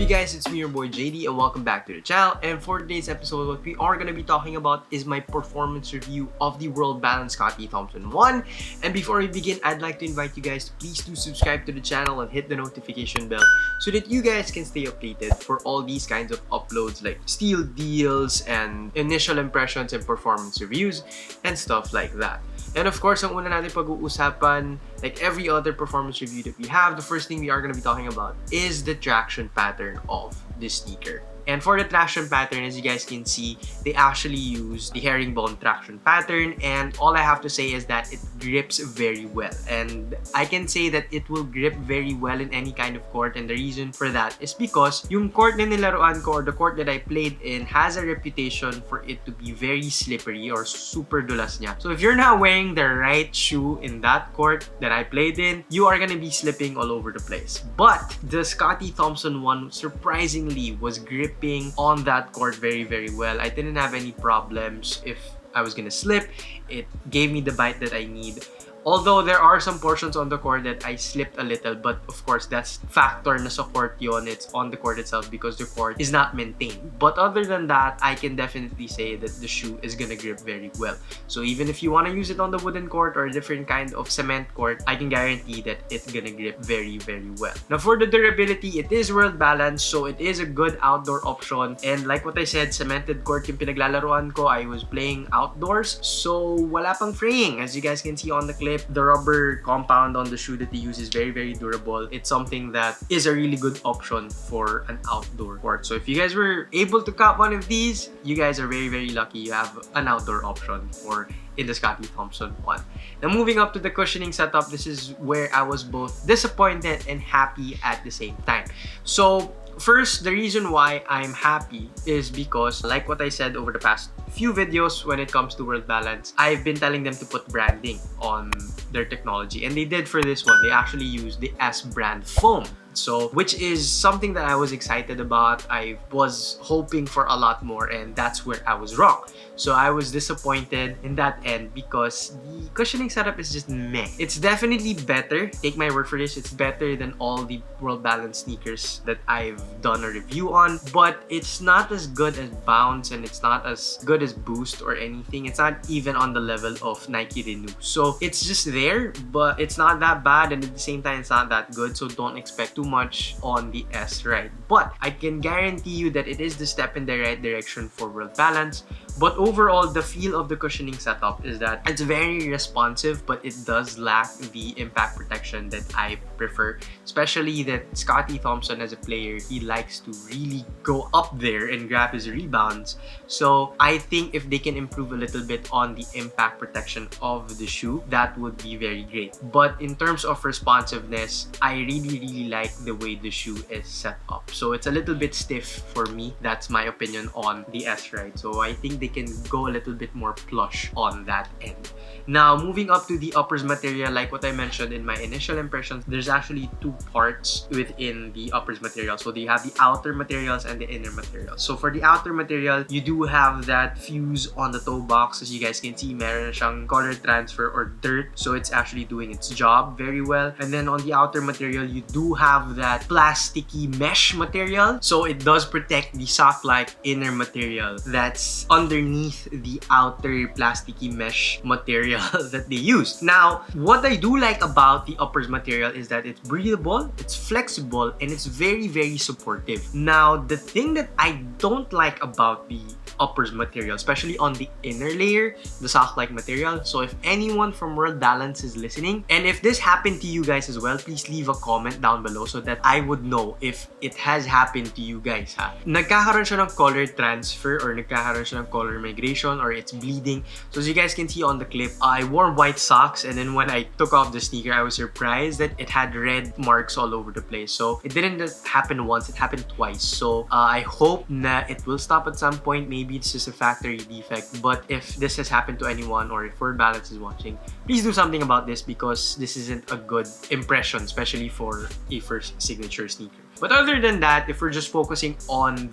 guys, it's me, your boy JD, and welcome back to the channel. And for today's episode, what we are going to be talking about is my performance review of the World Balance Scottie Thompson 1. And before we begin, I'd like to invite you guys to please do subscribe to the channel and hit the notification bell so that you guys can stay updated for all these kinds of uploads like steal deals and initial impressions and performance reviews and stuff like that. And of course, ang una natin pag-uusapan, like every other performance review that we have, the first thing we are going to be talking about is the traction pattern of this sneaker. And for the traction pattern, as you guys can see, they actually use the herringbone traction pattern, and all I have to say is that it grips very well. And I can say that it will grip very well in any kind of court, and the reason for that is because yung court na nilaruan ko, or the court that I played in, has a reputation for it to be very slippery or super dulas niya. So if you're not wearing the right shoe in that court that I played in, you are gonna be slipping all over the place. But the Scottie Thompson one surprisingly was gripping on that court very well. I didn't have any problems if I was gonna slip. It gave me the bite that I need. Although there are some portions on the court that I slipped a little, but of course that's factor na sa court yon. It's on the court itself because the court is not maintained. But other than that, I can definitely say that the shoe is gonna grip very well. So even if you want to use it on the wooden court or a different kind of cement court, I can guarantee that it's gonna grip very well. Now for the durability, it is World Balance, so it is a good outdoor option. And like what I said, cemented court yung pinaglalaruan ko. I was playing outdoors, so wala pang fraying. As you guys can see on the clip, the rubber compound on the shoe that they use is very durable. It's something that is a really good option for an outdoor court. So if you guys were able to cop one of these, you guys are very lucky. You have an outdoor option for in the Scottie Thompson 1. Now moving up to the cushioning setup, this is where I was both disappointed and happy at the same time. So first, the reason why I'm happy is because, like what I said over the past few videos when it comes to World Balance, I've been telling them to put branding on their technology, and they did for this one. They actually used the S brand foam. So, which is something that I was excited about. I was hoping for a lot more, and that's where I was wrong. So I was disappointed in that end because the cushioning setup is just meh. It's definitely better. Take my word for this. It's better than all the World Balance sneakers that I've done a review on, but it's not as good as Bounce, and it's not as good as Boost or anything. It's not even on the level of Nike Renew. So it's just there, but it's not that bad, and at the same time, it's not that good. So don't expect too much on the S ride. But I can guarantee you that it is the step in the right direction for World Balance. But overall, the feel of the cushioning setup is that it's very responsive, but it does lack the impact protection that I prefer. Especially that Scottie Thompson, as a player, he likes to really go up there and grab his rebounds. So I think if they can improve a little bit on the impact protection of the shoe, that would be very great. But in terms of responsiveness, I really like the way the shoe is set up. So it's a little bit stiff for me. That's my opinion on the S ride. So I think they can go a little bit more plush on that end. Now, moving up to the uppers material, like what I mentioned in my initial impressions, there's actually two parts within the uppers material. So you have the outer materials and the inner materials. So for the outer material, you do have that fuse on the toe box. As you guys can see, meron na siyang color transfer or dirt. So it's actually doing its job very well. And then on the outer material, you do have that plasticky mesh material. So it does protect the sock-like inner material that's underneath the outer plasticky mesh material that they use. Now, what I do like about the uppers material is that it's breathable, it's flexible, and it's very supportive. Now, the thing that I don't like about the uppers material, especially on the inner layer, the sock-like material. So if anyone from World Balance is listening, and if this happened to you guys as well, please leave a comment down below so that I would know if it has happened to you guys, ha? Nagkakaroon siya ng color transfer or nagkakaroon siya ng color migration or it's bleeding. So as you guys can see on the clip, I wore white socks, and then when I took off the sneaker, I was surprised that it had red marks all over the place. So it didn't just happen once, it happened twice. So I hope that it will stop at some point. Maybe it's just a factory defect, but if this has happened to anyone or if World Balance is watching, please do something about this because this isn't a good impression, especially for a first signature sneaker. But other than that, if we're just focusing on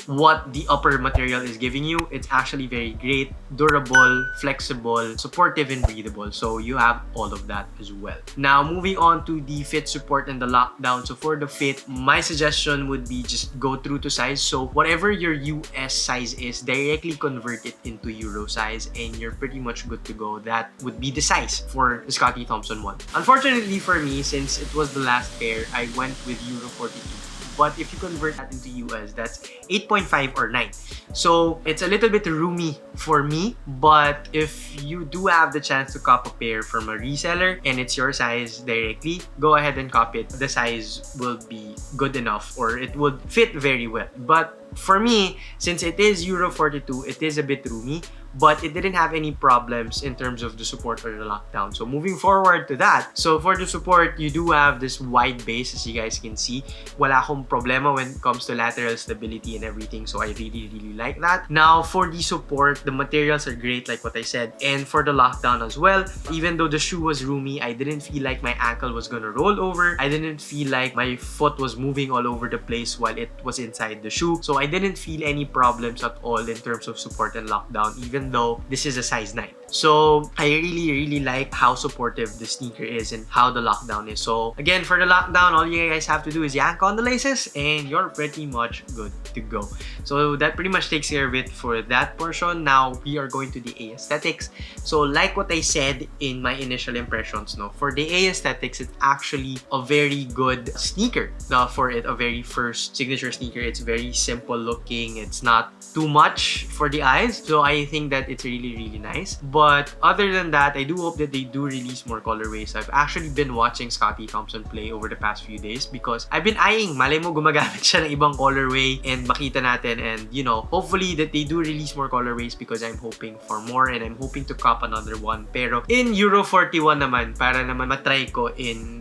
what the upper material is giving you, it's actually very great, durable, flexible, supportive, and breathable. So you have all of that as well. Now, moving on to the fit support and the lockdown. So for the fit, my suggestion would be just go through to size. So whatever your US size is, directly convert it into Euro size and you're pretty much good to go. That would be the size for the Scottie Thompson one. Unfortunately for me, since it was the last pair, I went with Euro 42. But if you convert that into US, that's 8.5 or 9. So it's a little bit roomy for me. But if you do have the chance to cop a pair from a reseller and it's your size directly, go ahead and cop it. The size will be good enough or it would fit very well. But for me, since it is Euro 42, it is a bit roomy, but it didn't have any problems in terms of the support or the lockdown. So moving forward to that, so for the support, you do have this wide base as you guys can see. Wala akong problema when it comes to lateral stability and everything, so I really like that. Now for the support, the materials are great like what I said, and for the lockdown as well, even though the shoe was roomy, I didn't feel like my ankle was gonna roll over. I didn't feel like my foot was moving all over the place while it was inside the shoe. So I didn't feel any problems at all in terms of support and lockdown, even though this is a size 9. So I really like how supportive the sneaker is and how the lockdown is. So again, for the lockdown, all you guys have to do is yank on the laces and you're pretty much good to go. So that pretty much takes care of it for that portion. Now we are going to the aesthetics. So like what I said in my initial impressions, no, for the aesthetics, it's actually a very good sneaker. For it, a very first signature sneaker. It's very simple looking. It's not too much for the eyes. So I think that it's really nice. But other than that, I do hope that they do release more colorways. I've actually been watching Scottie Thompson play over the past few days because I've been eyeing, malay mo gumagamit siya ng ibang colorway and makita natin, and you know, hopefully that they do release more colorways because I'm hoping for more and I'm hoping to cop another one. Pero in Euro 41 naman, para naman matry ko in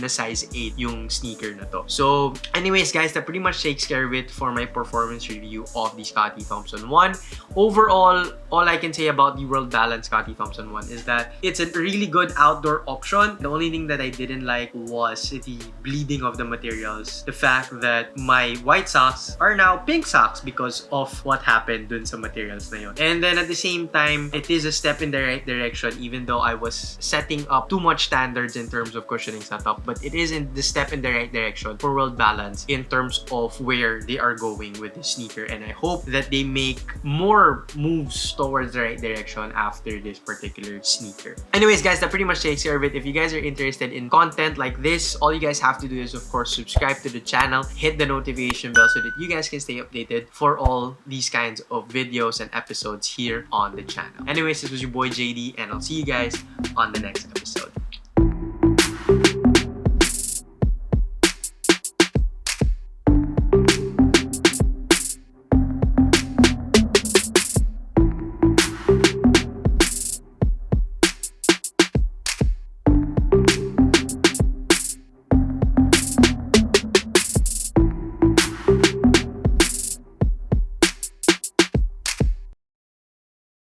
a size 8 yung sneaker na to. So anyways guys, that pretty much takes care of it for my performance review of the Scottie Thompson 1. Overall, all I can say about the World Balance Scottie Thompson 1 is that it's a really good outdoor option. The only thing that I didn't like was the bleeding of the materials. The fact that my white socks are now pink socks because of what happened dun sa materials na yun. And then at the same time, it is a step in the right direction even though I was setting up too much standards in terms of cushioning setup. But it is in the step in the right direction for World Balance in terms of where they are going with this sneaker. And I hope that they make more moves towards the right direction after this particular sneaker. Anyways guys, that pretty much takes care of it. If you guys are interested in content like this, all you guys have to do is of course subscribe to the channel, hit the notification bell so that you guys can stay updated for all these kinds of videos and episodes here on the channel. Anyways, this was your boy JD and I'll see you guys on the next episode.